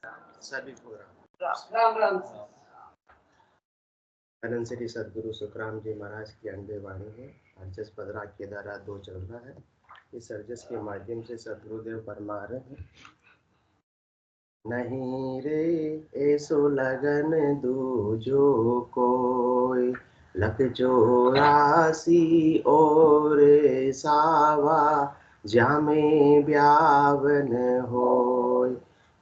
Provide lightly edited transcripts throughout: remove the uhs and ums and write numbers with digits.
सभी राम राम। अनंत श्री सदगुरु सुखराम जी महाराज की अंडे वाणी है। अर्जस पदरा केदारा 2 चल रहा है। इस अर्जस के माध्यम से सदगुरुदेव फरमा रहे हैं, नहीं रे ऐसो लगन दूजो कोई, लख 84 और सावा, जामे ब्यावन होय,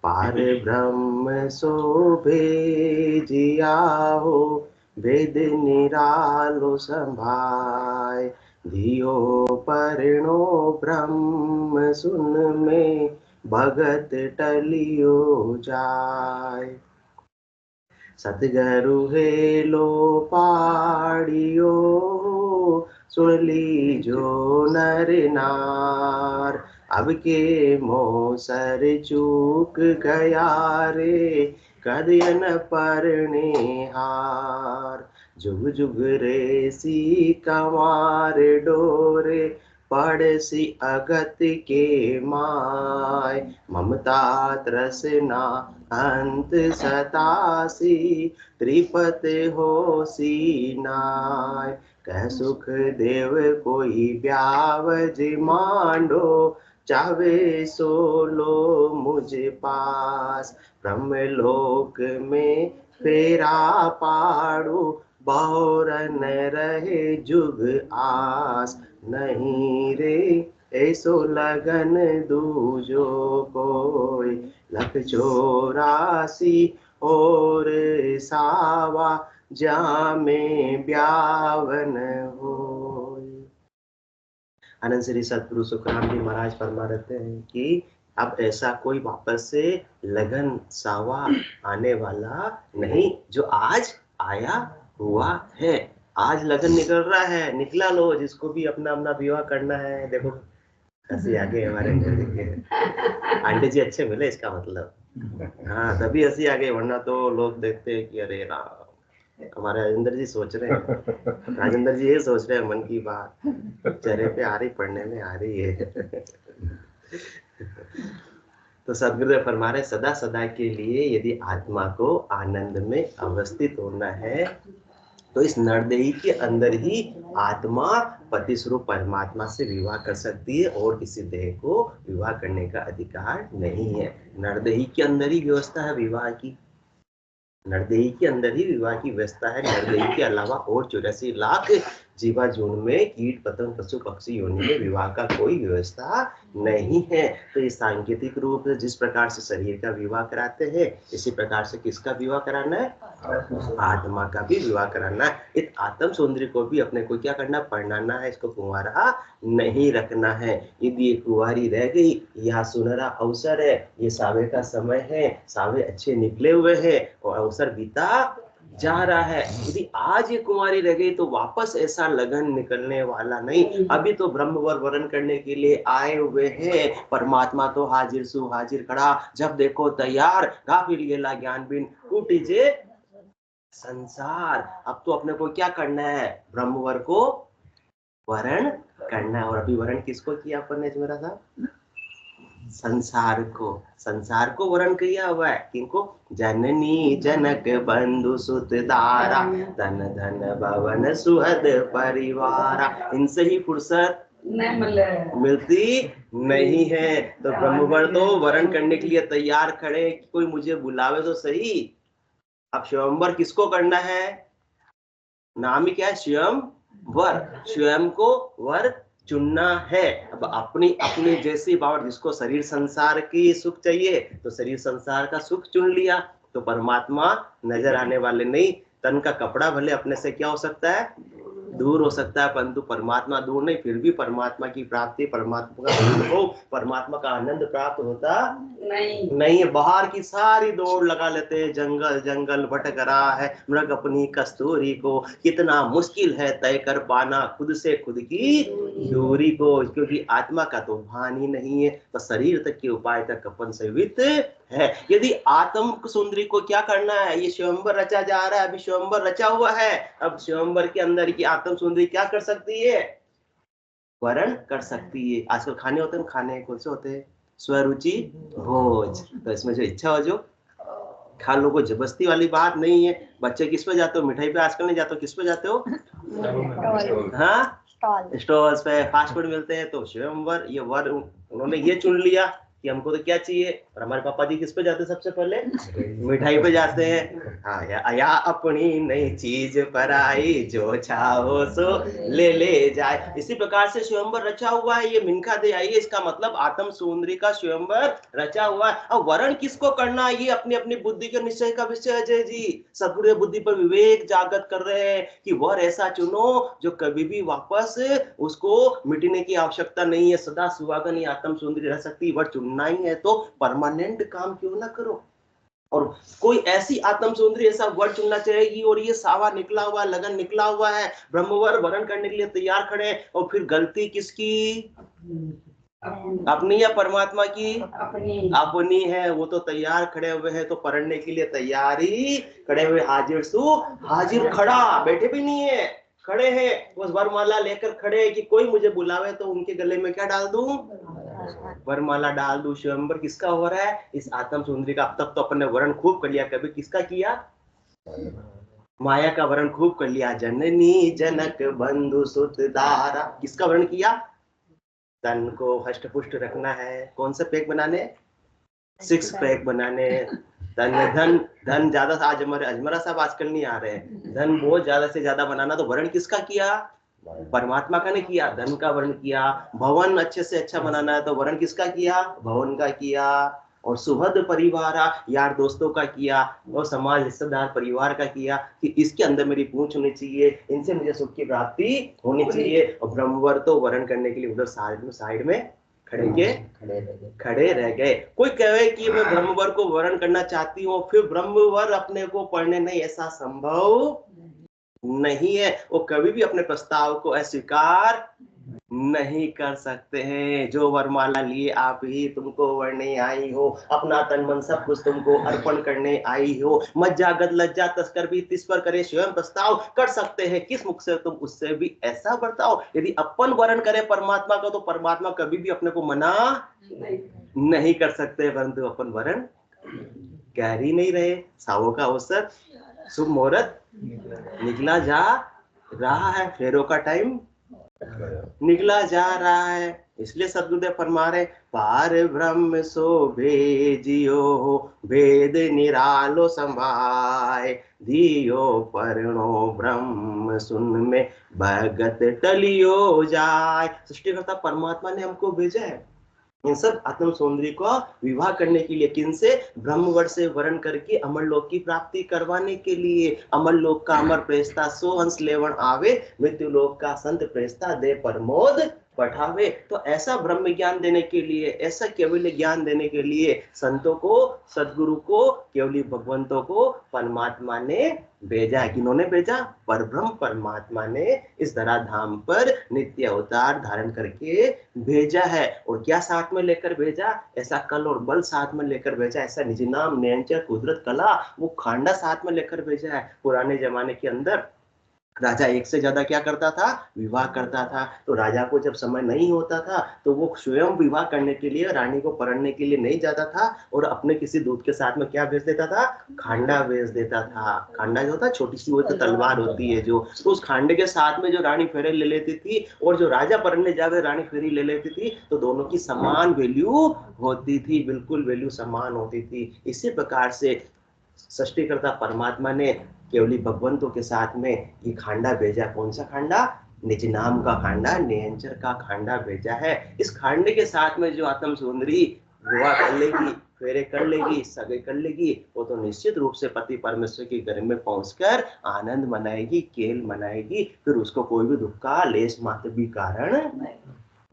पार ब्रह्म शोभे जिया हो, वेद निरालो संभाय, धियो परिणो ब्रह्म सुन में, भगत टलियो जाय, सतगुरु हेलो पाड़ियो, सुन लीजो नर नार, अब के मोसर चूक गया रे, कदयन परने हार, जुग जुग रे सी कंवार डोरे, पड़सी अगत के माय, ममता तृष्णा अंत सतासी, त्रिपत हो सीनाय, कह सुख देव कोई ब्यावज मांडो, चावे सो लो मुझ पास, ब्रह्मलोक में फेरा पाड़ू, बहुरन रहे जुग आस, नहीं रे ऐसो लगन दूजो कोई, लख 84 और सावा, जामे ब्यावन होय। आनंद श्री सतगुरु सुखराम जी महाराज फरमा रहते हैं कि अब ऐसा कोई वापस से लगन सावा आने वाला नहीं, जो आज आया हुआ है। आज लगन निकल रहा है, निकला लो, जिसको भी अपना अपना विवाह करना है। देखो हंसी आ गई हमारे अंदर, देखिए आंटी जी अच्छे मिले, इसका मतलब हाँ तभी हंसी आ गई, वरना तो लोग देखते हैं कि अरे राम, हमारे राजेंद्र जी सोच रहे हैं, राजेंद्र जी ये सोच रहे हैं मन की बात, चेहरे पे आ रही, पढ़ने में आ रही है। तो सदगुरुदेव फरमा रहे, सदा सदा के लिए यदि आत्मा को आनंद में अवस्थित होना है, तो इस नरदेही के अंदर ही आत्मा पति स्वरूप परमात्मा से विवाह कर सकती है, और किसी देह को विवाह करने का अधिकार नहीं है। नरदेही के अंदर ही व्यवस्था है विवाह की, नरदेही के अंदर ही विवाह की व्यवस्था है। नरदेही के अलावा और 84 लाख जीवा जून में कीट पतंग पशु पक्षी योनि में विवाह का कोई व्यवस्था नहीं है। तो ये सांकेतिक रूप से जिस प्रकार से शरीर का विवाह कराते हैं, इसी प्रकार से किसका विवाह कराना है, आत्मा का भी विवाह कराना है। इस आत्म सौंदर्य को भी अपने को क्या करना, पढ़नाना है, इसको कुंवारा नहीं रखना है। यदि ये कुंवारी रह गई, यह सुनहरा अवसर है, ये सावे का समय है, सावे अच्छे निकले हुए हैं और अवसर बीता जा रहा है। यदि आज ये कुंवारी रह गई तो वापस ऐसा लगन निकलने वाला नहीं। अभी तो ब्रह्मवर वरण करने के लिए आए हुए हैं, परमात्मा तो हाजिर सु हाजिर खड़ा, जब देखो तैयार, गाफिल गेला ज्ञान बिन कूटीजे संसार। अब तो अपने को क्या करना है, ब्रह्मवर को वरण करना है। और अभी वरण किसको किया अपन ने मेरा था, संसार को वरण किया हुआ है। किनको, जननी जनक बंधु सुत दारा, धन धन भवन सुहद परिवारा। इनसे ही फुर्सत मिलती नहीं है। तो ब्रह्मवर तो वरण करने के लिए तैयार खड़े, कोई मुझे बुलावे तो सही। अब स्वयंवर किसको करना है, नाम ही क्या है, स्वयंवर, स्वयं को वर चुनना है। अब अपनी अपनी जैसी बात, जिसको शरीर संसार की सुख चाहिए तो शरीर संसार का सुख चुन लिया, तो परमात्मा नजर आने वाले नहीं। तन का कपड़ा भले अपने से क्या हो सकता है, दूर हो सकता है, परंतु परमात्मा दूर नहीं। फिर भी परमात्मा की प्राप्ति, परमात्मा का अनुभव, परमात्मा का आनंद प्राप्त होता नहीं है। बाहर की सारी दौड़ लगा लेते हैं, जंगल जंगल भटक रहा है मृग अपनी कस्तूरी को, कितना मुश्किल है तय कर पाना खुद से खुद की दूरी को, क्योंकि आत्मा का तो भान ही नहीं है। तो शरीर तक के उपाय तक अपन सेवित है। यदि आत्म सुंदरी को क्या करना है, ये स्वयंवर रचा जा रहा है, अभी स्वयंवर रचा हुआ है। अब स्वयंवर के अंदर की आत्म सुंदरी क्या कर सकती है, वरण कर सकती है। आजकल खाने होते हैं, खाने कौन से होते हैं, स्वरुचि भोज। तो इसमें जो इच्छा हो जो खा लो, कोई जबरदस्ती वाली बात नहीं है। बच्चे किस पे जाते हो? मिठाई पे आजकल नहीं जाते हो, किस पे जाते हो? हाँ, स्टॉल्स पे फास्ट फूड मिलते हैं। तो स्वयंवर, ये वर उन्होंने ये चुन लिया कि हमको तो क्या चाहिए। और हमारे पापा जी किस पे जाते हैं सबसे पहले? मिठाई पे जाते हैं। हाँ, या अपनी नई चीज पर आई, जो चाहो सो ले जाए। इसी प्रकार से स्वयंवर रचा हुआ है। ये मिनखा दे आई है, इसका मतलब आत्म सुंदरी का स्वयंवर रचा हुआ है। अब वर्ण किसको करना, ये अपनी अपनी बुद्धि के निश्चय का विषय है। जय जी, सदगुरु बुद्धि पर विवेक जागृत कर रहे हैं कि वर ऐसा चुनो जो कभी भी वापस उसको मिटने की आवश्यकता नहीं है, सदा सुहागन आत्म सुंदरी रह सकती। वर चुनना ही है तो परमानेंट काम क्यों ना करो। और कोई ऐसी आत्म सुंदरी ऐसा वर चुनना चाहेगी, और ये सावा निकला हुआ, लगन निकला हुआ है, ब्रह्मवर वरण करने के लिए तैयार खड़े। और फिर गलती किसकी? अपनी या परमात्मा की? अपनी है। वो तो तैयार खड़े हुए हैं, तो पढ़ने के लिए तैयारी खड़े हुए, हाजिर सु हाजिर खड़ा, बैठे भी नहीं है, खड़े हैं। बस वरमाला लेकर खड़े कि कोई मुझे बुलावे तो उनके गले में क्या डाल दूं? वरमाला डाल दूं। स्वयंवर किसका हो रहा है? इस आत्म सुंदरी का। अब तक तो अपन ने वर्ण खूब कर लिया, कभी किसका किया? माया का वर्ण खूब कर लिया। जननी जनक बंधु सुत दारा, किसका वर्ण किया? तन को हष्ट पुष्ट रखना है। कौन से पैक बनाने? 6 पैक बनाने। धन धन धन ज्यादा, आज हमारे अजमरा साहब आजकल नहीं आ रहे हैं। धन बहुत ज्यादा से ज्यादा बनाना, तो वर्ण किसका किया? परमात्मा का नहीं किया, धन का वर्ण किया। भवन अच्छे से अच्छा बनाना है, तो वर्ण किसका किया? भवन का किया। और सुहृद परिवार, यार दोस्तों का किया। और समाज रिश्तेदार परिवार का किया कि इसके अंदर मेरी पूंछ होनी चाहिए, इनसे मुझे सुख की प्राप्ति होनी चाहिए। और ब्रह्मवर तो वर्ण करने के लिए उधर साइड में खड़े रह गए। कोई कहे कि मैं ब्रह्मवर को वर्ण करना चाहती हूँ, फिर ब्रह्मवर अपने को पढ़ने नहीं, ऐसा संभव नहीं है। वो कभी भी अपने प्रस्ताव को अस्वीकार नहीं कर सकते हैं। जो वरमाला लिए आप ही तुमको वरने आई हो, अपना तन मन सब कुछ तुमको अर्पण करने आई हो। मज्जागत लज्जा तस्कर भी तिस पर करे स्वयं प्रस्ताव, कर सकते हैं किस मुख से तुम उससे भी ऐसा बर्ताओ। यदि अपन वर्ण करे परमात्मा का, तो परमात्मा कभी भी अपने को मना नहीं कर सकते, परंतु अपन वर्ण कह ही नहीं रहे। सावों का अवसर, शुभ मुहूर्त निकला जा रहा है, फेरों का टाइम निकला जा रहा है। इसलिए सदगुरुदेव फरमा रहे, पार ब्रह्म सो भेजियो, भेद निरालो समाय, दियो पर्णो ब्रह्म सुन में भगत टलियो जाय। सृष्टिकर्ता परमात्मा ने हमको भेजा है इन सब आत्म सौंदर्य को विवाह करने के लिए। किनसे? ब्रह्मवर से वर्ण करके अमर लोक की प्राप्ति करवाने के लिए। अमर लोक का अमर प्रेस्ता सो हंस लेवन आवे, मृत्यु लोक का संत प्रेस्ता दे प्रमोद पठावे। तो ऐसा ब्रह्म ज्ञान देने के लिए, ऐसा केवल ज्ञान देने के लिए संतों को, सदगुरु को, केवली भगवंतों को परमात्मा ने भेजा है। किन्होंने भेजा? परब्रह्म परमात्मा ने इस धराधाम पर नित्य अवतार धारण करके भेजा है। और क्या साथ में लेकर भेजा? ऐसा कल और बल साथ में लेकर भेजा, ऐसा निज नाम नयनचर कुदरत कला वो खांडा साथ में लेकर भेजा है। पुराने जमाने के अंदर राजा एक से ज्यादा क्या करता था? विवाह करता था। तो राजा को जब समय नहीं होता था, तो वो स्वयं विवाह करने के लिए रानी को पढ़ने के लिए नहीं जाता था, और अपने किसी दूत के साथ में क्या भेज देता था? खांडा भेज देता था। खांडा जो होता है, छोटी सी वो तो तलवार होती है जो, तो उस खांडे के साथ में जो रानी फेरे ले लेती थी, और जो राजा पढ़ने जावे रानी फेरी ले लेती थी, तो दोनों की समान वैल्यू होती थी, बिल्कुल वैल्यू समान होती थी। इसी प्रकार से सृष्टिकर्ता परमात्मा ने केवली भगवंतों के साथ में ये खांडा भेजा। कौन सा खांडा? निज नाम का खांडा, नियंचर का खांडा भेजा है। इस खांडे के साथ में जो आत्म सुंदरी विवाह कर लेगी, फेरे कर लेगी, सगे कर लेगी, वो तो निश्चित रूप से पति परमेश्वर के घर में पहुंचकर आनंद मनाएगी, केल मनाएगी। फिर उसको कोई भी दुख का लेस मात्र भी कारण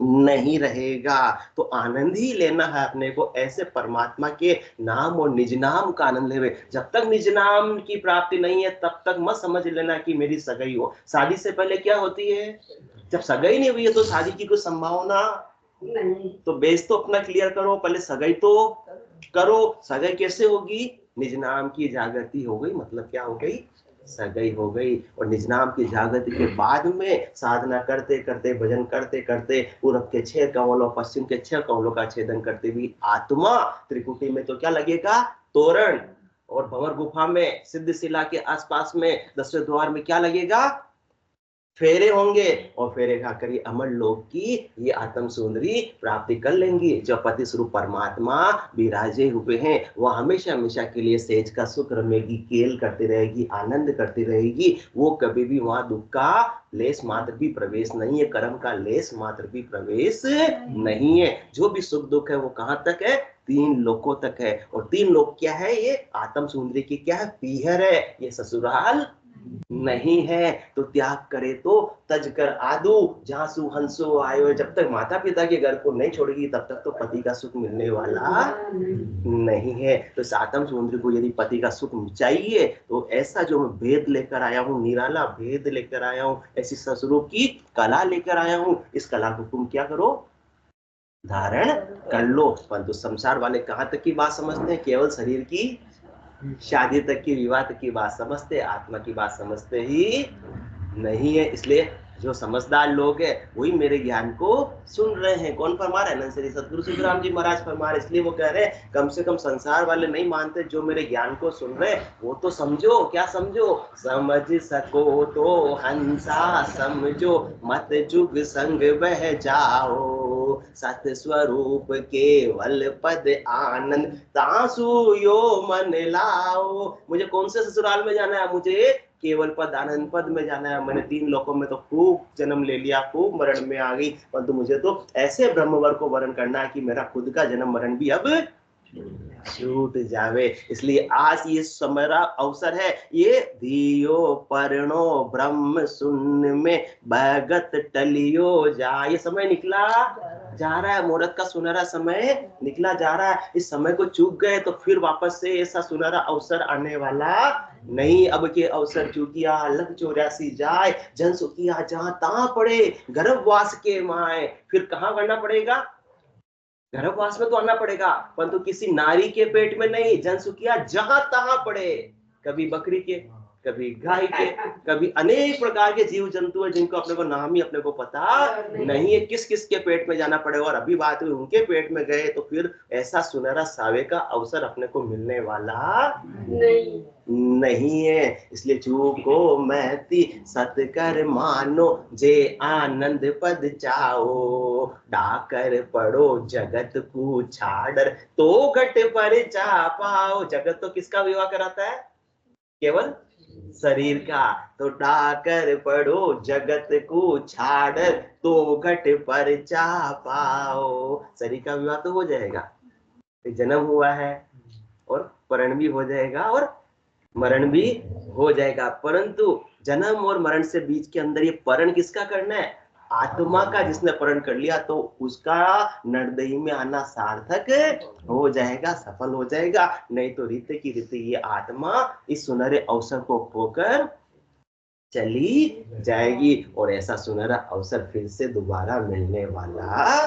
नहीं रहेगा। तो आनंद ही लेना है अपने को, ऐसे परमात्मा के नाम और निज नाम का आनंद लेवे। जब तक निज नाम की प्राप्ति नहीं है, तब तक मत समझ लेना कि मेरी सगाई हो। शादी से पहले क्या होती है? जब सगाई नहीं हुई है तो शादी की कोई संभावना नहीं। तो बेस तो अपना क्लियर करो, पहले सगाई तो करो। सगाई कैसे होगी? निज नाम की जागृति हो गई, मतलब क्या हो गई? सगाई हो गई। और निज नाम की जागृति के बाद में साधना करते करते, भजन करते करते, पूर्व के 6 कमलों, पश्चिम के 6 कमलों का छेदन करते हुए आत्मा त्रिकुटी में तो क्या लगेगा? तोरण। और भंवर गुफा में सिद्ध शिला के आसपास में 10वें द्वार में क्या लगेगा? फेरे होंगे, और फेरे खाकर ये अमर लोक की ये आत्म सुंदरी प्राप्ति कर लेंगी। जो पति स्वरूप परमात्मा विराजे हुए हैं वो हमेशा हमेशा के लिए सेज का सुख रमेगी, केल करती रहेगी, आनंद करती रहेगी। वो कभी भी वहां दुख का लेस मात्र भी प्रवेश नहीं है, कर्म का लेस मात्र भी प्रवेश नहीं है। जो भी सुख दुख है वो कहाँ तक है? 3 लोकों तक है। और 3 लोक क्या है? ये आत्म सुंदरी की क्या है? पीहर है, ये ससुराल नहीं है। तो त्याग करे तो तज कर आदू, जहां सुहंसो आयो। जब तक माता पिता के घर को नहीं छोड़ेगी तब तक तो पति का सुख मिलने वाला नहीं है। तो सातम सुंदरी को यदि पति का सुख चाहिए तो ऐसा जो मैं भेद लेकर आया हूँ, निराला भेद लेकर आया हूँ, ऐसी ससुरों की कला लेकर आया हूँ, इस कला को तुम क्या करो? धारण कर लो। परंतु संसार वाले कहाँ तक की बात समझते हैं? केवल शरीर की शादी तक की, विवाह तक की बात समझते, आत्मा की बात समझते ही नहीं है। इसलिए जो समझदार लोग हैं वही मेरे ज्ञान को सुन रहे हैं। कौन फरमा रहे हैं? श्री सतगुरु सिद्धराम जी महाराज फरमा रहे। इसलिए वो कह रहे हैं कम से कम संसार वाले नहीं मानते, जो मेरे ज्ञान को सुन रहे वो तो समझो। क्या समझो? समझ सको तो हंसा समझो, मत जुग संग बह जाओ। सत स्वरूप केवल पद आनंद, तासु यो मन लाओ। मुझे कौन से ससुराल में जाना है? मुझे केवल पद आनंद पद में जाना है। मैंने 3 लोकों में तो खूब जन्म ले लिया, खूब मरण में आ गई, परंतु मुझे तो ऐसे ब्रह्मवर को वरण करना है कि मेरा खुद का जन्म मरण भी अब छूट जावे। इसलिए आज ये समरा अवसर है, ये धियो पर्णो ब्रह्म शून्य में भगत टलियो जा। ये समय निकला जा रहा है, मुहूर्त का सुनहरा समय निकला जा रहा है। इस समय को चूक गए तो फिर वापस से ऐसा सुनहरा अवसर आने वाला नहीं। अब के अवसर चूकिया लग 84 जाए, जन सुखिया जहां तहां पड़े, गर्भवास के माए। फिर कहां करना पड़ेगा? गर्भवास में तो आना पड़ेगा, परंतु किसी नारी के पेट में नहीं। जन सुखिया जहां तहां पड़े, कभी बकरी के, कभी गाय के, कभी अनेक प्रकार के जीव जंतु है जिनको अपने को नाम ही अपने को पता नहीं है किस किस के पेट में जाना पड़ेगा। और अभी बात हुई उनके पेट में गए तो फिर ऐसा सुनहरा सावे का अवसर अपने को मिलने वाला नहीं है। इसलिए चूको महती सतकर मानो, जे आनंद पद चाओ। डाकर पड़ो जगत को छाड़र, तो घट पर जा पाओ। जगत तो किसका विवाह कराता है? केवल शरीर का। तो डाकर पड़ो जगत को छाड़र, तो घट पर जा पाओ। शरीर का विवाह तो हो जाएगा, जन्म हुआ है और परण भी हो जाएगा और मरण भी हो जाएगा, परंतु जन्म और मरण से बीच के अंदर ये परण किसका करना है? आत्मा का। जिसने परण कर लिया तो उसका नरदयी में आना सार्थक हो जाएगा, सफल हो जाएगा। नहीं तो रीते की रीते ये आत्मा इस सुनहरे अवसर को खोकर चली जाएगी, और ऐसा सुनहरा अवसर फिर से दोबारा मिलने वाला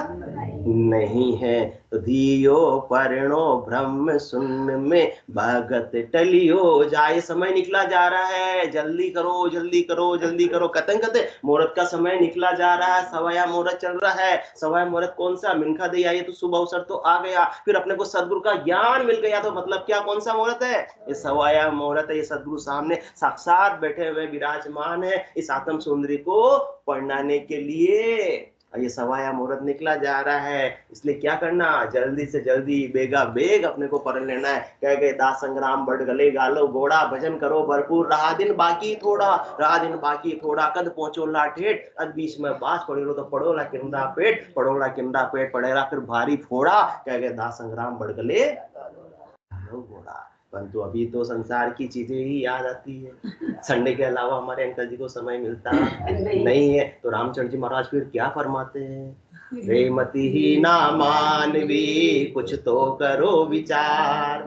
नहीं है। तो धियो पर्णो ब्रह्म शून्य में भगत टलियो जाए। समय निकला जा रहा है, जल्दी करो जल्दी करो जल्दी करो। कतन कते मुहूर्त का समय निकला जा रहा है, सवाया मुहूर्त चल रहा है। सवाया मुहूर्त कौन सा? मिनखा दे आई तो शुभ अवसर तो आ गया, फिर अपने को सदगुरु का ज्ञान मिल गया। तो मतलब क्या, कौन सा मुहूर्त है? ये सवाया मुहूर्त है। ये सदगुरु सामने साक्षात बैठे हुए विराजमान है इस आत्म सुंदरी को पढ़ाने के लिए। ये सवाया मुहूर्त निकला जा रहा है, इसलिए क्या करना? जल्दी से जल्दी बेगा बेग अपने को पढ़ लेना है। कह गए दास संग्राम बढ़ गले गालो घोड़ा, भजन करो भरपूर, रहा दिन बाकी थोड़ा, रहा दिन बाकी थोड़ा। कद पहुंचो ला ठेठ, अद बीच में बास पड़ेलो तो पड़ोला किंदा पेट, पड़ोला किंदा पेट पड़ेगा फिर भारी फोड़ा। कह गए दास संग्राम बढ़ गले गालो घोड़ा। परंतु अभी तो संसार की चीजें ही याद आती है। संडे के अलावा हमारे अंकल जी को समय मिलता नहीं है। तो रामचंद्र जी महाराज फिर क्या फरमाते हैं? रेमती ही ना मानवी, कुछ तो करो विचार।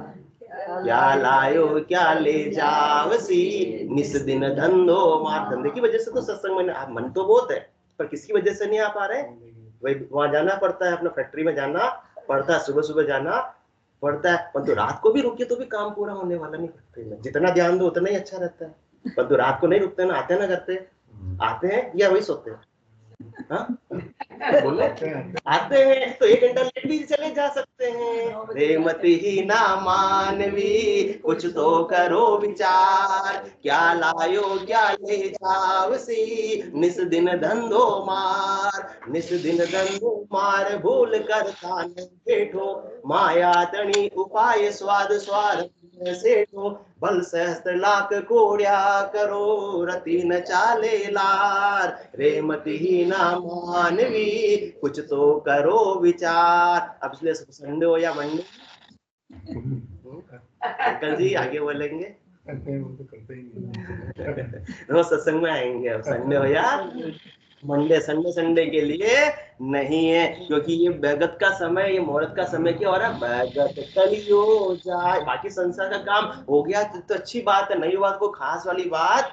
क्या लायो क्या ले जावसी, निस दिन धंधो मार। धंधे की वजह से तो सत्संग में मन तो बहुत है, पर किसकी वजह से नहीं आ पा रहे? वही वहां जाना पड़ता है, अपना फैक्ट्री में जाना पड़ता है, सुबह सुबह जाना पड़ता है। परंतु रात को भी रुके तो भी काम पूरा होने वाला नहीं फैक्ट्री में। जितना ध्यान दो उतना ही अच्छा रहता है। परंतु रात को नहीं रुकते ना, आते ना करते, आते हैं या वही सोते हैं। हाँ, बोले आते हैं तो 1 घंटा लेट भी चले जा सकते हैं। रेमती ही ना मानवी कुछ तो करो विचार, क्या लायो क्या ले जाव सी निस दिन धंधो मार, निस दिन धंधो मार भूल कर तान बैठो, माया तणी उपाय स्वाद स्वार सेठो, बल सहस्त्र लाख कोड्या करो रति न चाले लार, रेमती ही ना मानवी कुछ तो करो विचार। अब इसलिए संडे हो या मंडे, अंकल जी आगे बोलेंगे, रोज सत्संग में आएंगे। अब संडे हो या मंडे, संडे के लिए नहीं है, क्योंकि ये बैगत का समय, ये मुहूर्त का समय क्या हो रहा है, बैगत कलियो जाए। बाकी संसार का काम हो गया तो अच्छी बात है, नई बात को खास वाली बात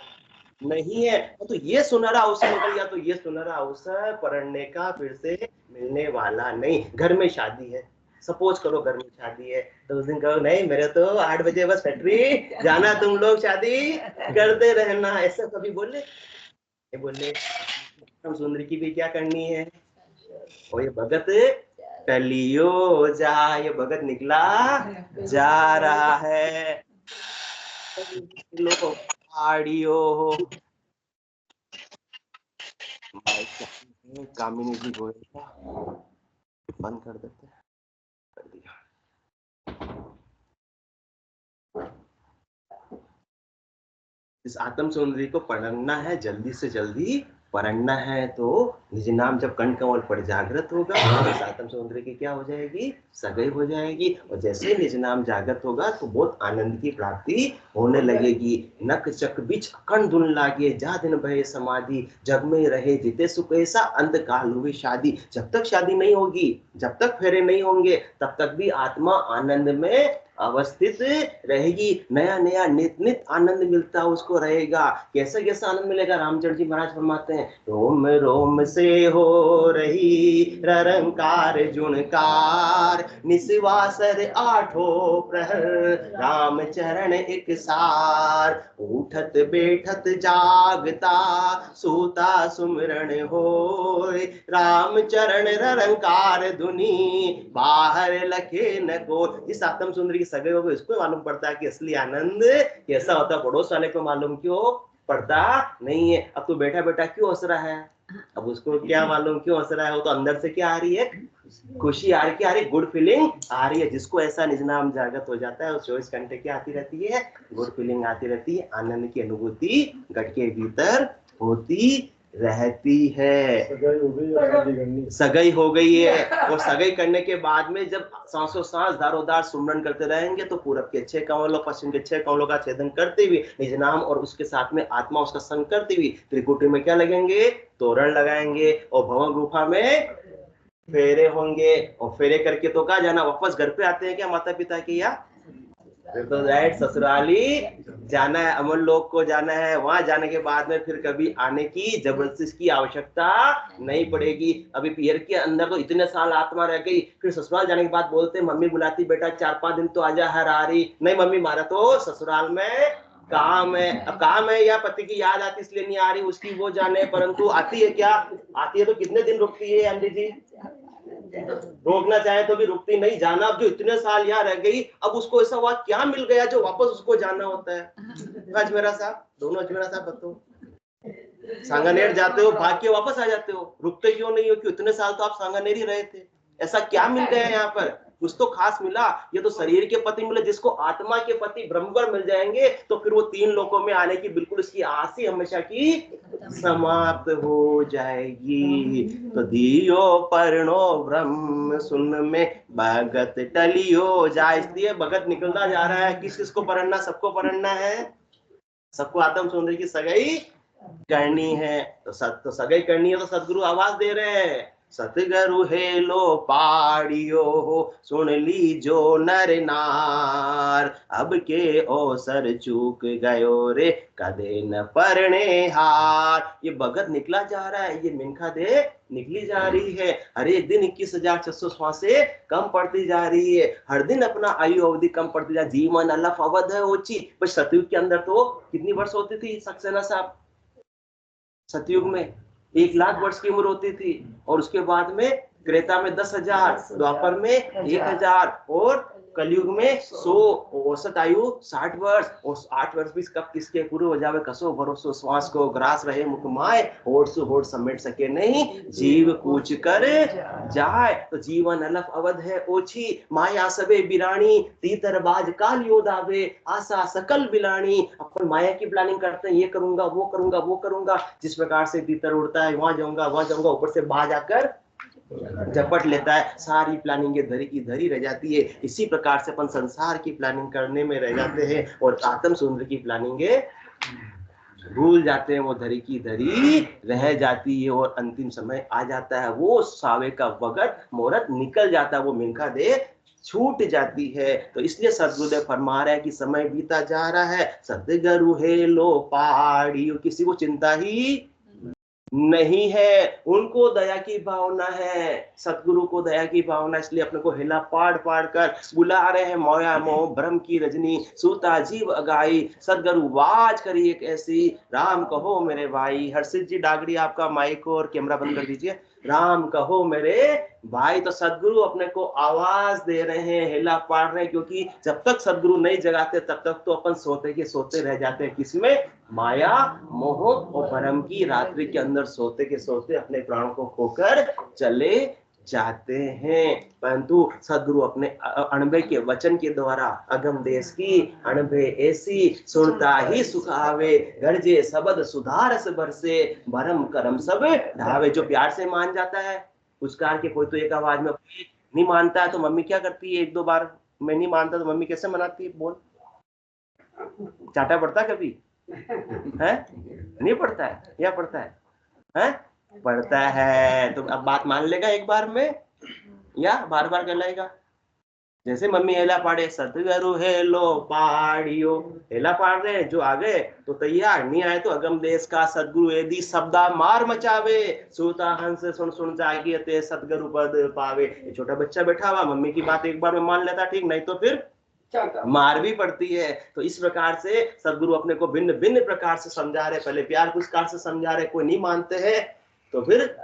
नहीं है। तो ये सुनहरा अवसर निकल गया, तो ये सुनहरा अवसर पढ़ने का फिर से मिलने वाला नहीं। घर में शादी है, सपोज करो घर में शादी है, तो उस दिन कहो नहीं मेरे तो 8 बजे बस फैक्ट्री जाना, तुम लोग शादी करते रहना, ऐसा कभी बोले? बोले हम सुंदरी की भी क्या करनी है, और ये भगत टलियो जा, ये भगत निकला जा रहा है। लो आड़ियो कामिनी जी गोयल बंद कर देते, कर दिया। इस आत्म सौंदर्य को पढ़ना है, जल्दी से जल्दी पढ़ना है, तो निज नाम जब कंठ कमल पर जागृत होगा तो इस आत्म सौंदर्य की क्या हो जाएगी, सगाई हो जाएगी। और जैसे निज नाम जागृत होगा तो बहुत आनंद की प्राप्ति होने लगेगी। नक चक बीच अखंड धुन लागे, जा दिन भय समाधि, जग में रहे जिते सुख ऐसा, अंत काल हुई शादी। जब तक शादी नहीं होगी, जब तक फेरे नहीं होंगे, तब तक भी आत्मा आनंद में अवस्थित रहेगी। नया नया नित नित आनंद मिलता उसको रहेगा। कैसा कैसा आनंद मिलेगा, रामचंद्र जी महाराज फरमाते हैं, रोम रोम से हो रही ररंकार जुणकार, निस्वासर आठो प्रहर, राम चरण एक सार, उठत बैठत जागता सूता सुमरण होय, राम चरण ररंकार धुनी बाहर लखे न को। इस आत्म सुंदरी की सगाई हो गई, इसको मालूम पड़ता है कि असली आनंद कैसा होता है। पड़ोस वाले को मालूम क्यों पड़ता नहीं है। अब तू बैठा बैठा क्यों हंस रहा है, अब उसको क्या मालूम क्यों हंस रहा है, वो तो अंदर से क्या आ रही है, खुशी आ रही है, गुड फीलिंग आ रही है। जिसको ऐसा निज नाम जागृत हो जाता है, 24 घंटे क्या आती रहती है, गुड फीलिंग आती रहती है, आनंद की अनुभूति घट के भीतर होती रहती है। सगाई हो गई है, और सगाई करने के बाद में जब सांसों सांस दारोदार सुमरन करते रहेंगे, तो पूरब के 6 कमलों, पश्चिम के 6 कमलों का छेदन करते हुए निज नाम और उसके साथ में आत्मा उसका संग करते हुए त्रिकुटी में क्या लगेंगे, तोरण लगाएंगे, और भवन गुफा में फेरे होंगे। और फेरे करके तो कहा जाना, वापस घर पे आते हैं क्या माता पिता के, या फिर तो राइट ससुराली जाना है, अमर लोक को जाना है। वहां जाने के बाद में फिर कभी आने की जबरदस्ती की आवश्यकता नहीं पड़ेगी। अभी पियर के अंदर तो इतने साल आत्मा रह गई, फिर ससुराल जाने के बाद बोलते मम्मी बुलाती बेटा 4-5 दिन तो आजा, हर आ रही नहीं मम्मी, मारा तो ससुराल में काम है। अब काम है या पति की याद आती इसलिए नहीं आ रही, उसकी वो जाने, परंतु आती है क्या, आती है तो कितने दिन रुकती है आंटी जी, रोकना चाहे तो भी रुकती नहीं। जाना, अब जो इतने साल यहाँ रह गई, अब उसको ऐसा हुआ क्या मिल गया जो वापस उसको जाना होता है। अजमेरा साहब, दोनों अजमेरा साहब बताओ, सांगानेर जाते हो, भाग के वापस आ जाते हो, रुकते क्यों नहीं हो, कि इतने साल तो आप सांगानेर ही रहे थे, ऐसा क्या मिल गया यहाँ पर, कुछ तो खास मिला। ये तो शरीर के पति मिले, जिसको आत्मा के पति ब्रह्मवर मिल जाएंगे तो फिर वो 3 लोकों में आने की बिल्कुल इसकी आस ही हमेशा की समाप्त हो जाएगी। तो दियो पर्णो ब्रह्म सुन में भगत टलियो जाए, इसलिए भगत निकलता जा रहा है। किस किसको पढ़ना, सबको पढ़ना है, सबको आत्म सौंदर्य की सगाई करनी है। तो सगाई करनी है, तो सदगुरु आवाज दे रहे हैं, सतगुरु हेलो पाड़ियो सुन लीजो नर नार, अब के अवसर चूक गयो रे कदे न परणे हार। ये भगत निकला जा रहा है, ये मिनखा दे निकली जा रही है। हर एक दिन 21,600 श्वासें कम पड़ती जा रही है, हर दिन अपना आयु अवधि कम पड़ती जा, जीवन अल्लाह अवध है ओची। पर सतयुग के अंदर तो कितनी वर्ष होती थी सक्सेना साहब, सतयुग में 1,00,000 वर्ष की उम्र होती थी, और उसके बाद में त्रेता में 10,000, द्वापर में 1,000, और कलयुग में 100, औसत आयु 60 वर्ष। और 8 वर्ष भी कब किसके पूरे हो जावे, कसो भरोसो श्वास को ग्रास रहे मुख माय, होठ से होठ समेट सके नहीं, जीव कूच कर जाए। तो जीवन अलफ अवध है ओछी, माया सबे बिरानी, तीतर बाज काल योदावे, आशा सकल बिलानी। अपन माया की प्लानिंग करते हैं, ये करूंगा वो करूंगा वो करूंगा, जिस प्रकार से तीतर उड़ता है, वहां जाऊंगा वहां जाऊंगा, ऊपर से बाज आकर झपट लेता है, सारी प्लानिंग धरी की धरी रह जाती है। इसी प्रकार से अपन संसार की प्लानिंग करने में रह जाते हैं, और आत्म सुंदर की प्लानिंग भूल जाते हैं, वो धरी की धरी रह जाती है, और अंतिम समय आ जाता है, वो सावे का वगत मुहूर्त निकल जाता है, वो मिनखा दे छूट जाती है। तो इसलिए सदगुरुदेव फरमा रहे हैं कि समय बीता जा रहा है, सदगुरु है लो पाड़ी, किसी को चिंता ही नहीं है, उनको दया की भावना है, सतगुरु को दया की भावना, इसलिए अपने को हिला पाड़ पाड़ कर बुला रहे हैं। मोया मोह भ्रम की रजनी, सूता जीव अगाई, सदगुरु वाज करी एक ऐसी, राम कहो मेरे भाई। हर्षित जी डागड़ी, आपका माइक और कैमरा बंद कर दीजिए। राम कहो मेरे भाई। तो सदगुरु अपने को आवाज दे रहे हैं, हिला पाड़ रहे हैं, क्योंकि जब तक सदगुरु नहीं जगाते तब तक तो अपन सोते के सोते रह जाते हैं। किसमें? माया मोह और भ्रम की रात्रि के अंदर सोते के सोते अपने प्राणों को खोकर चले जाते हैं। परंतु सदगुरु अपने अणबे के वचन के द्वारा, अगम देश की अणबे ऐसी, सुनता ही सुख आवे, गर्जे शब्द सुधारस बरसे, भरम करम सब ढावे। जो प्यार से मान जाता है, पुचकार के कोई तो एक आवाज में नहीं मानता है, तो मम्मी क्या करती है, 1-2 बार मैं नहीं मानता तो मम्मी कैसे मनाती है, बोल? चाटा पड़ता कभी है? नहीं पड़ता है या पड़ता है? पड़ता है। तो अब बात मान लेगा एक बार में या बार बार कहलाएगा? जैसे मम्मी हेला पाड़े, सतगुरु हेलो पाड़ियो, हेला पाड़ रहे, जो आ गए तो तैयार, नहीं आए तो अगम देश का सदगुरु यदि शब्दा मार मचावे, सूता हंस सुन सुन जागिए ते सतगुरु पद पावे। छोटा बच्चा बैठा हुआ, मम्मी की बात एक बार में मान लेता, ठीक, नहीं तो फिर मार भी पड़ती है। तो इस प्रकार से सदगुरु अपने को भिन्न भिन्न प्रकार से समझा रहे, पहले प्यार पुरस्कार से समझा रहे, कोई नहीं मानते हैं तो फिर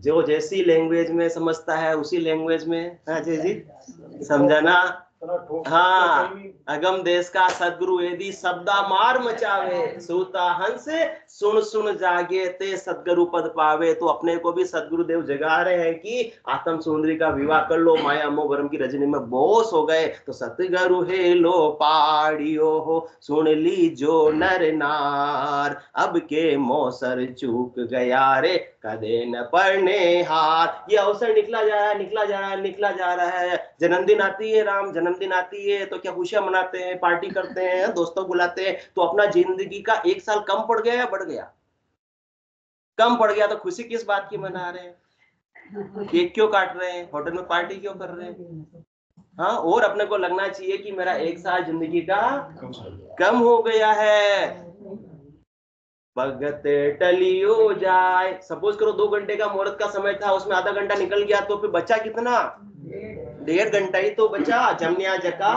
जो जैसी लैंग्वेज में समझता है उसी लैंग्वेज में, हाँ जी जी समझाना। हाँ, अगम देश का सदगुरु यदि शब्दा मार मचावे, सूता हंस सुन सुन जागे ते सदगुरु पद पावे। तो अपने को भी सदगुरु देव जगा रहे हैं कि आत्म सुंदरी का विवाह कर लो, माया मोह भ्रम की रजनी में बोस हो गए तो सतगुरु हे लो पाड़ियो हो, सुन ली जो नर नार, अब के मौसर चूक गया रे, कदे न पढ़ने हार। ये अवसर निकला जा रहा है, निकला जा रहा है, निकला जा रहा है। जन्मदिन आती है, राम जन्मदिन आती है तो क्या खुशियां मनाते हैं, पार्टी करते हैं, दोस्तों बुलाते हैं। तो अपना जिंदगी का 1 साल कम पड़ गया या बढ़ गया? कम पड़ गया। तो खुशी किस बात की मना रहे हैं? केक क्यों काट रहे हैं, होटल में पार्टी क्यों कर रहे हैं? हाँ, और अपने को लगना चाहिए कि मेरा 1 साल जिंदगी का कम हो गया है। भगत टलियो जाए, सपोज करो 2 घंटे का मुहूर्त का समय था, उसमें आधा घंटा निकल गया तो फिर बचा कितना? 1.5 घंटा ही तो बचा। जमनिया जका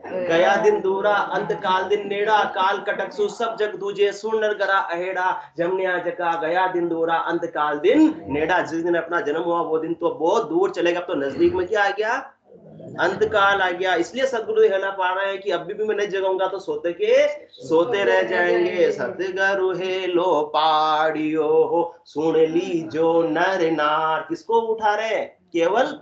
गया दिन दूरा, अंत काल दिन नेड़ा, काल कटक सु सब जग दूजे, सुन नर गरा अहेड़ा। जमनिया जका गया दिन दूरा, अंत काल दिन नेड़ा। जिस दिन अपना जन्म हुआ वो दिन तो बहुत दूर चलेगा, तो नजदीक में क्या आ गया? अंत काल आ गया। इसलिए सदगुरु हेला पा रहे हैं कि अभी भी मैं नहीं जगाऊंगा तो सोते के सोते रह जाएंगे। सतगुरु हेलो पाड़ियो हो, सुन ली जो नर नार। किसको उठा रहे हैं? केवल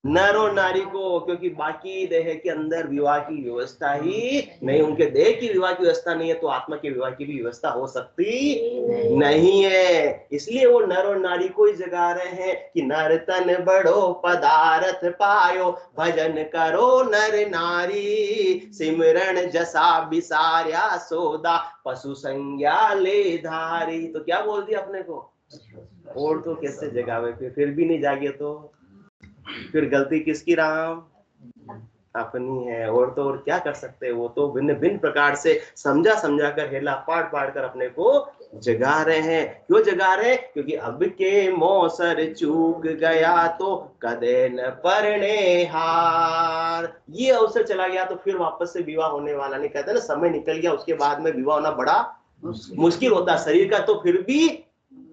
नर और नारी को, क्योंकि बाकी देह के अंदर विवाह की व्यवस्था ही नहीं, उनके देह की विवाह की व्यवस्था नहीं है, तो आत्मा के विवाह की भी व्यवस्था हो सकती नहीं है। इसलिए वो नर और नारी को ही जगा रहे हैं कि नर तन बड़ो पदार्थ पायो, भजन करो नर नारी, सिमरण जसा बिसार्या सोदा, पशु संज्ञा ले धारी। तो क्या बोल दिया अपने को? और तो कैसे जगावे, फिर भी नहीं जागे तो फिर गलती किसकी? राम अपनी है। और तो और क्या कर सकते हैं, वो तो भिन्न भिन्न प्रकार से समझा समझा कर, हेला पाड़ पाड़ कर अपने को जगा रहे हैं। क्यों जगा रहे हैं? क्योंकि अब के मौसर चूक गया तो कदे न परणे हार। ये अवसर चला गया तो फिर वापस से विवाह होने वाला नहीं। कहते ना, समय निकल गया उसके बाद में विवाह होना बड़ा मुश्किल होता। शरीर का तो फिर भी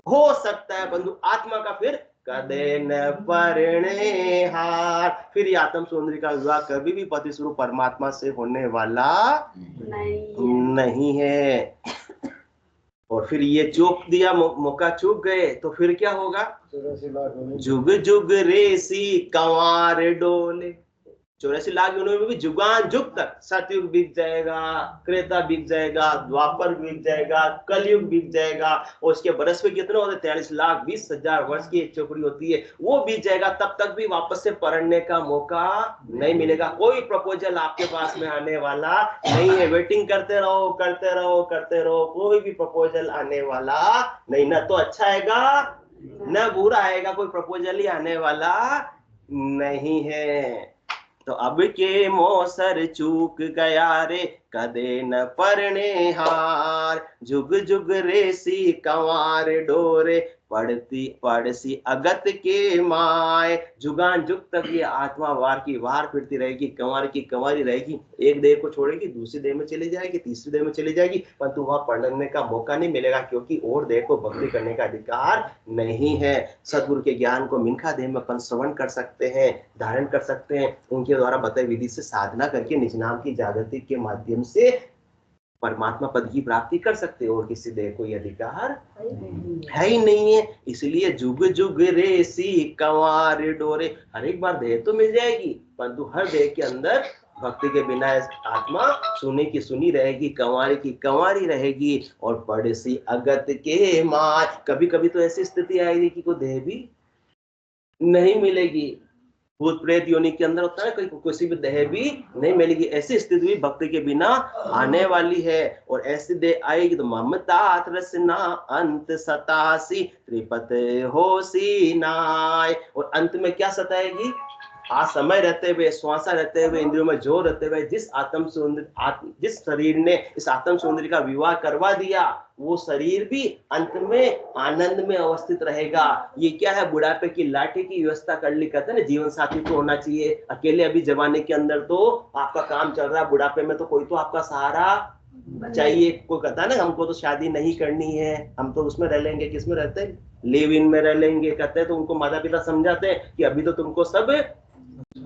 हो सकता है, परंतु आत्मा का फिर कदे न परणे हार। फिर ये आत्म सौंदर्य का विवाह कभी भी पति स्वरूप परमात्मा से होने वाला नहीं है। और फिर ये चूक दिया, मौका चूक गए, तो फिर क्या होगा? जुग जुग रेसी कंवार डोले। 84 लाख योनियों में भी जुगान जुग तक सतयुग बीत जाएगा, त्रेता बीत जाएगा, द्वापर बीत जाएगा, कलयुग बीत जाएगा, और उसके बरस में कितने होते? 43,20,000 वर्ष की एक चौकड़ी होती है, वो बीत जाएगा। तब तक भी वापस से पढ़ने का मौका नहीं मिलेगा। कोई प्रपोजल आपके पास में आने वाला नहीं है। वेटिंग करते रहो, करते रहो, करते रहो, कोई भी प्रपोजल आने वाला नहीं। ना तो अच्छा आएगा न बुरा आएगा, कोई प्रपोजल ही आने वाला नहीं है। तो अब के मौसर चूक गया रे, कदे न परणे हार। जुग जुग रेसी कंवार डोरे, पड़ती पड़सी अगत के माय। जुगान जुग तक ये आत्मा वार की वार फिरती रहेगी, कंवार की कंवारी रहेगी। एक देह को छोड़ेगी, दूसरी देह में चली जाएगी, तीसरी देह में चली जाएगी, परंतु वहां पढ़ने का मौका नहीं मिलेगा, क्योंकि और देह को भक्ति करने का अधिकार नहीं है। सदगुरु के ज्ञान को मिनखा देह में अपन श्रवण कर सकते हैं, धारण कर सकते हैं। उनके द्वारा बताई विधि से साधना करके निज नाम की जागृति के माध्यम से परमात्मा पद की प्राप्ति कर सकते हो, और किसी देह को अधिकार है ही नहीं है। इसलिए जुग जुग रेसी कंवार डोरे। हर एक बार देह तो मिल जाएगी, परंतु हर देह के अंदर भक्ति के बिना आत्मा सुनी की सुनी रहेगी, कंवारी की कंवारी रहेगी, और पड़सी अगत के मार। कभी कभी तो ऐसी स्थिति आएगी कि कोई देह भी नहीं मिलेगी। भूत प्रेत योनि के अंदर होता है, किसी भी देह भी नहीं मिलेगी। ऐसी स्थिति भी भक्ति के बिना आने वाली है। और ऐसी देह आएगी तो ममता रसना अंत सतासी, त्रिपत होसी नाय। और अंत में क्या सताएगी? आज समय रहते हुए, श्वासा रहते हुए, इंद्रियों में जोर रहते हुए, जिस शरीर ने इस आत्म सौंदर्य का विवाह करवा दिया, वो शरीर भी अंत में आनंद में अवस्थित रहेगा। ये क्या है? बुढ़ापे की लाठी की व्यवस्था कर ली। कहते हैं ना, जीवन साथी तो होना चाहिए। अकेले अभी जवानी के अंदर तो आपका काम चल रहा है, बुढ़ापे में तो कोई तो आपका सहारा चाहिए। कोई कहता है ना, हमको तो शादी नहीं करनी है, हम तो उसमें रह लेंगे, किसमें रहते हैं? लिव इन में रह लेंगे। कहते हैं तो उनको माता पिता समझाते हैं कि अभी तो तुमको सब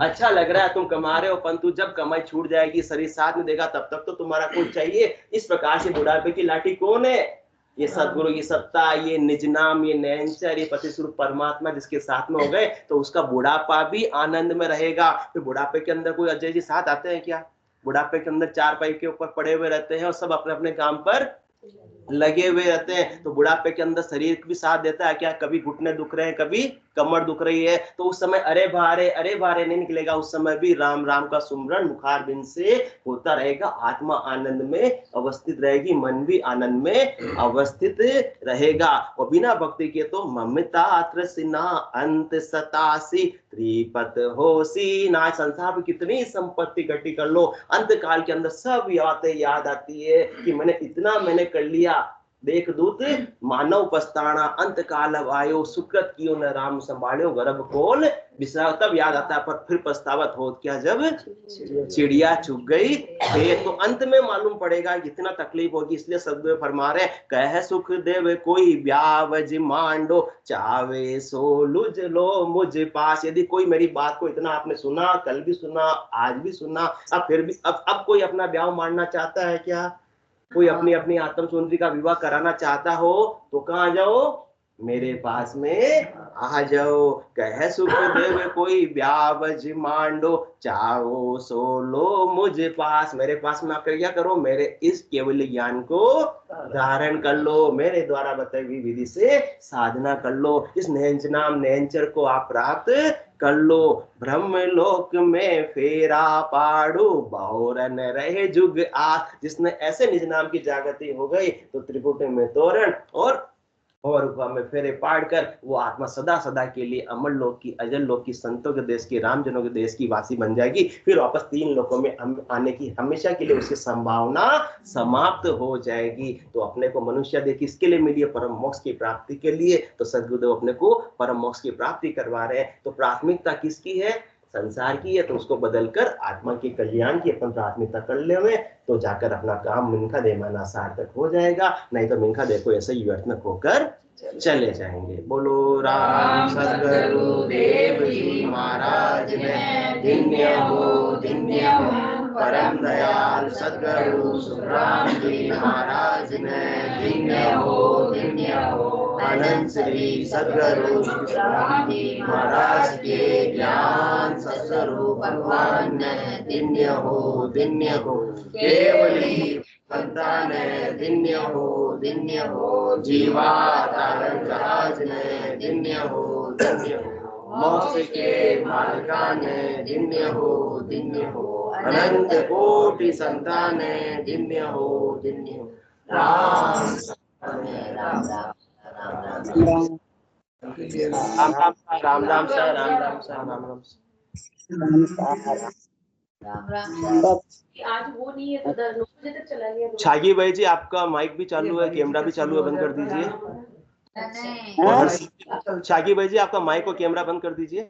अच्छा लग रहा है, तुम कमा रहे हो, परंतु जब कमाई छूट जाएगी, शरीर साथ में देगा, तब तक तो तुम्हारा कोई चाहिए। इस प्रकार से बुढ़ापे की लाठी कौन है? ये सदगुरु की सत्ता, ये निज नाम, ये नैनचर, ये पति स्वरूप परमात्मा जिसके साथ में हो गए, तो उसका बुढ़ापा भी आनंद में रहेगा। फिर बुढ़ापे के अंदर कोई अजय जी साथ आते हैं क्या? बुढ़ापे के अंदर चारपाई के ऊपर पड़े हुए रहते हैं और सब अपने अपने काम पर लगे हुए रहते हैं। तो बुढ़ापे के अंदर शरीर भी साथ देता है क्या? कभी घुटने दुख रहे हैं, कभी कमर दुख रही है, तो उस समय अरे भारे नहीं निकलेगा। उस समय भी राम राम का सुमरन मुखार बिंद से होता रहेगा। आत्मा आनंद में अवस्थित रहेगी, मन भी आनंद में अवस्थित रहेगा। और बिना भक्ति के तो ममता त्रसिना अंत सतासी, त्रिपत होसी ना। संसार में कितनी संपत्ति इकट्ठी कर लो, अंत काल के अंदर सब बातें याद आती है कि मैंने कर लिया। देख दूत मानव पछताना, अंत काल आयो, सुकृत कियो न राम संभाळ्यो, गर्भ खोल बिसरा। तब याद आता है, पर फिर पछतावत हो क्या? जब चिड़िया चुग गई फिर तो अंत में मालूम पड़ेगा कितना तकलीफ होगी। इसलिए सदगुरु फरमा रहे, कह सुख देव कोई ब्यावज मांडो, चावे सो लुझ लो मुझ पास। यदि कोई मेरी बात को इतना आपने सुना, कल भी सुना, आज भी सुना, अब फिर भी अब कोई अपना ब्याह मांडना चाहता है क्या? कोई अपनी अपनी आत्म सौंदर्य का विवाह कराना चाहता हो तो कहाँ जाओ? मेरे पास में आ जाओ। कह सुख देव कोई ब्यावज मांडो, चाहो सो लो मुझ पास। मेरे पास में आकर क्या करो? मेरे इस केवल ज्ञान को धारण कर लो, मेरे द्वारा बताई हुई विधि से साधना कर लो। इस नाम नैनचर को आप प्राप्त कर लो। ब्रह्म लोक में फेरा पाड़ू, बहुरन रहे जुग आ। जिसने ऐसे निज नाम की जागृति हो गई तो त्रिपुट में तोरण और में फेरे पाड़ कर वो आत्मा सदा सदा के लिए अमर लोक की, अजल लोक की, संतों के देश की, रामजनों के देश की वासी बन जाएगी। फिर वापस 3 लोकों में आने की हमेशा के लिए उसकी संभावना समाप्त हो जाएगी। तो अपने को मनुष्य देह किसके लिए मिली है? परम मोक्ष की प्राप्ति के लिए। तो सद्गुरुदेव अपने को परम मोक्ष की प्राप्ति करवा रहे हैं। तो प्राथमिकता किसकी है? संसार की है, तो उसको बदलकर आत्मा के कल्याण की अपन प्राथमिकता कर ले हुए, तो जाकर अपना काम मिनखा दे माना सार्थक हो जाएगा। नहीं तो मिनखा दे को ऐसे ही व्यर्थ में खोकर चले जाएंगे। बोलो राम सद्गुरु देव जी महाराज ने धन्य हो परम दयाल सद्गुरु सुखराम जी महाराज ने धन्य हो अनंत श्री सद्गुरु सुखराम जी महाराज के ज्ञान सत्स्वरूप भगवान ने धन्य हो केवली संतान धन्य हो जीवा तारण जहाज ने धन्य हो मोक्ष के मालिका ने धन्य हो अनंत कोटि संतान धन्य हो राम राम राम आज वो नहीं है तो 9 बजे तक चला गया। छागी भाई जी आपका माइक भी चालू है, कैमरा भी चालू है, बंद कर दीजिए। छागी भाई जी आपका माइक और कैमरा बंद कर दीजिए।